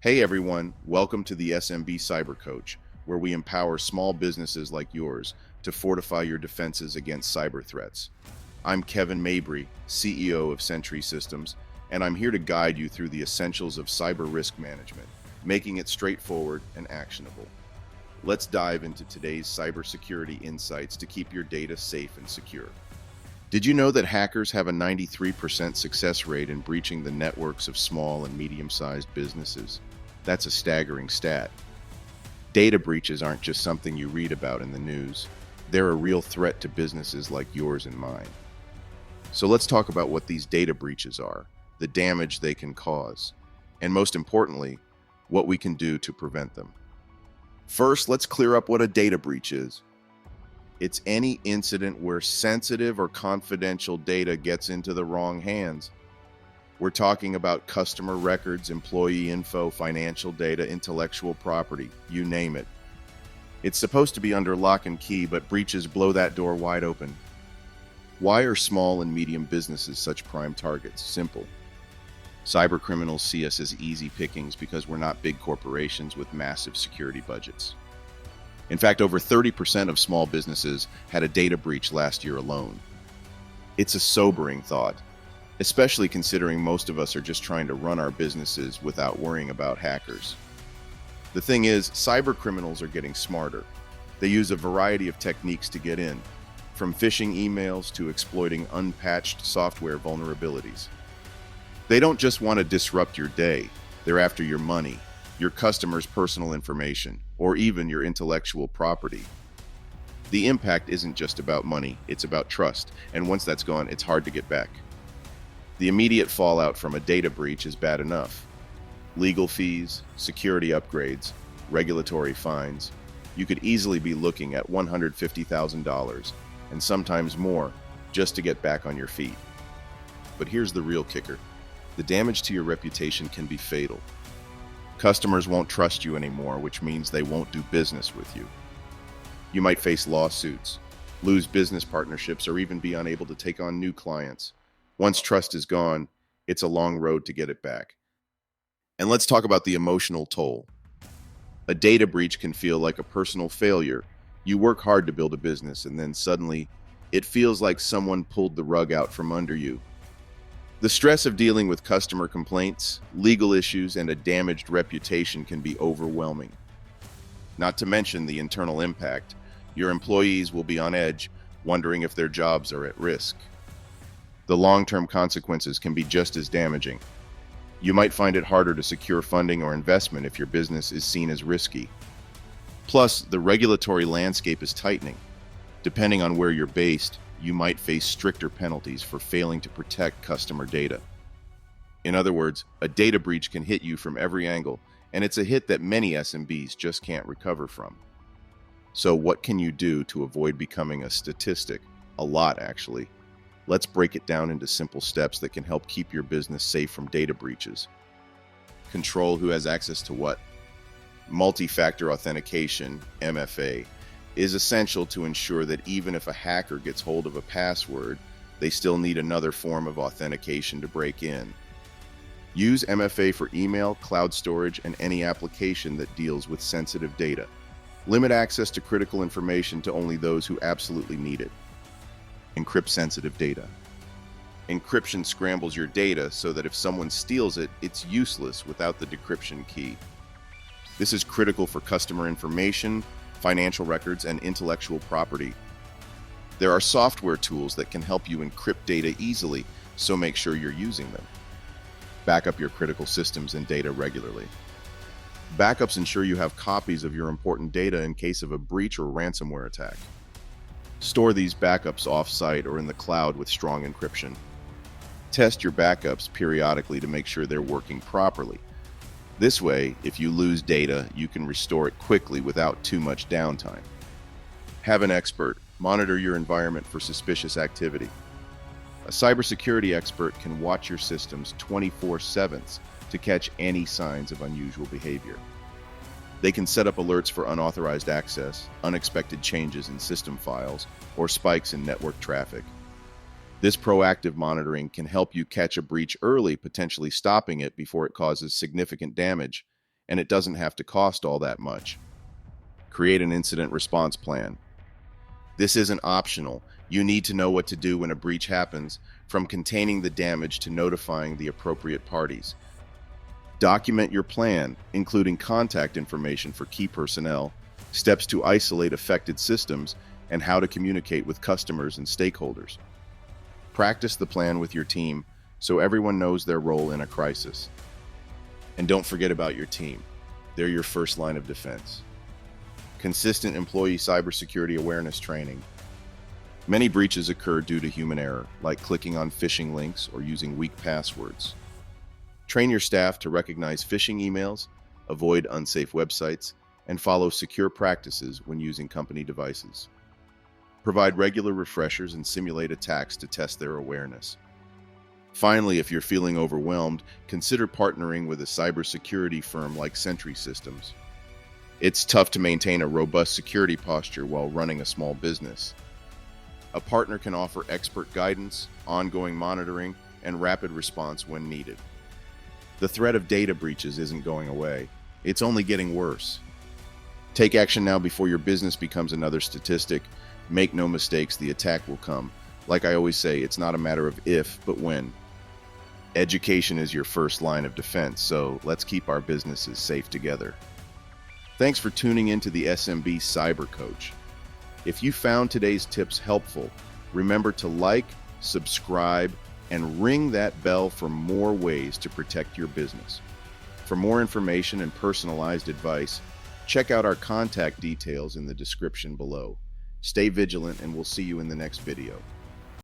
Hey everyone, welcome to the SMB Cyber Coach, where we empower small businesses like yours to fortify your defenses against cyber threats. I'm Kevin Mabry, CEO of Sentry Systems, and I'm here to guide you through the essentials of cyber risk management, making it straightforward and actionable. Let's dive into today's cybersecurity insights to keep your data safe and secure. Did you know that hackers have a 93% success rate in breaching the networks of small and medium-sized businesses? That's a staggering stat. Data breaches aren't just something you read about in the news. They're a real threat to businesses like yours and mine. So let's talk about what these data breaches are, the damage they can cause, and most importantly, what we can do to prevent them. First, let's clear up what a data breach is. It's any incident where sensitive or confidential data gets into the wrong hands. We're talking about customer records, employee info, financial data, intellectual property, you name it. It's supposed to be under lock and key, but breaches blow that door wide open. Why are small and medium businesses such prime targets? Simple. Cybercriminals see us as easy pickings because we're not big corporations with massive security budgets. In fact, over 30% of small businesses had a data breach last year alone. It's a sobering thought, especially considering most of us are just trying to run our businesses without worrying about hackers. The thing is, cybercriminals are getting smarter. They use a variety of techniques to get in, from phishing emails to exploiting unpatched software vulnerabilities. They don't just want to disrupt your day, they're after your money, your customers' personal information, or even your intellectual property. The impact isn't just about money, it's about trust, and once that's gone, it's hard to get back. The immediate fallout from a data breach is bad enough. Legal fees, security upgrades, regulatory fines. You could easily be looking at $150,000, and sometimes more, just to get back on your feet. But here's the real kicker. The damage to your reputation can be fatal. Customers won't trust you anymore, which means they won't do business with you. You might face lawsuits, lose business partnerships, or even be unable to take on new clients. Once trust is gone, it's a long road to get it back. And let's talk about the emotional toll. A data breach can feel like a personal failure. You work hard to build a business, and then suddenly, it feels like someone pulled the rug out from under you. The stress of dealing with customer complaints, legal issues, and a damaged reputation can be overwhelming. Not to mention the internal impact. Your employees will be on edge, wondering if their jobs are at risk. The long-term consequences can be just as damaging. You might find it harder to secure funding or investment if your business is seen as risky. Plus, the regulatory landscape is tightening. Depending on where you're based, you might face stricter penalties for failing to protect customer data. In other words, a data breach can hit you from every angle, and it's a hit that many SMBs just can't recover from. So what can you do to avoid becoming a statistic? A lot, actually. Let's break it down into simple steps that can help keep your business safe from data breaches. Control who has access to what. Multi-factor authentication, MFA, is essential to ensure that even if a hacker gets hold of a password, they still need another form of authentication to break in. Use MFA for email, cloud storage, and any application that deals with sensitive data. Limit access to critical information to only those who absolutely need it. Encrypt sensitive data. Encryption scrambles your data so that if someone steals it, it's useless without the decryption key. This is critical for customer information, financial records, and intellectual property. There are software tools that can help you encrypt data easily, so make sure you're using them. Back up your critical systems and data regularly. Backups ensure you have copies of your important data in case of a breach or ransomware attack. Store these backups off-site or in the cloud with strong encryption. Test your backups periodically to make sure they're working properly. This way, if you lose data, you can restore it quickly without too much downtime. Have an expert monitor your environment for suspicious activity. A cybersecurity expert can watch your systems 24/7 to catch any signs of unusual behavior. They can set up alerts for unauthorized access, unexpected changes in system files, or spikes in network traffic. This proactive monitoring can help you catch a breach early, potentially stopping it before it causes significant damage. and it doesn't have to cost all that much. Create an incident response plan. This isn't optional. You need to know what to do when a breach happens, from containing the damage to notifying the appropriate parties. Document your plan, including contact information for key personnel, steps to isolate affected systems, and how to communicate with customers and stakeholders. Practice the plan with your team so everyone knows their role in a crisis. And don't forget about your team. They're your first line of defense. Consistent employee cybersecurity awareness training. Many breaches occur due to human error, like clicking on phishing links or using weak passwords. Train your staff to recognize phishing emails, avoid unsafe websites, and follow secure practices when using company devices. Provide regular refreshers and simulate attacks to test their awareness. Finally, if you're feeling overwhelmed, consider partnering with a cybersecurity firm like Sentry Systems. It's tough to maintain a robust security posture while running a small business. A partner can offer expert guidance, ongoing monitoring, and rapid response when needed. The threat of data breaches isn't going away. It's only getting worse. Take action now before your business becomes another statistic. Make no mistakes, the attack will come. Like I always say, it's not a matter of if, but when. Education is your first line of defense, so let's keep our businesses safe together. Thanks for tuning into the SMB Cyber Coach. If you found today's tips helpful, remember to like, subscribe, and ring that bell for more ways to protect your business. For more information and personalized advice, check out our contact details in the description below. Stay vigilant, and we'll see you in the next video.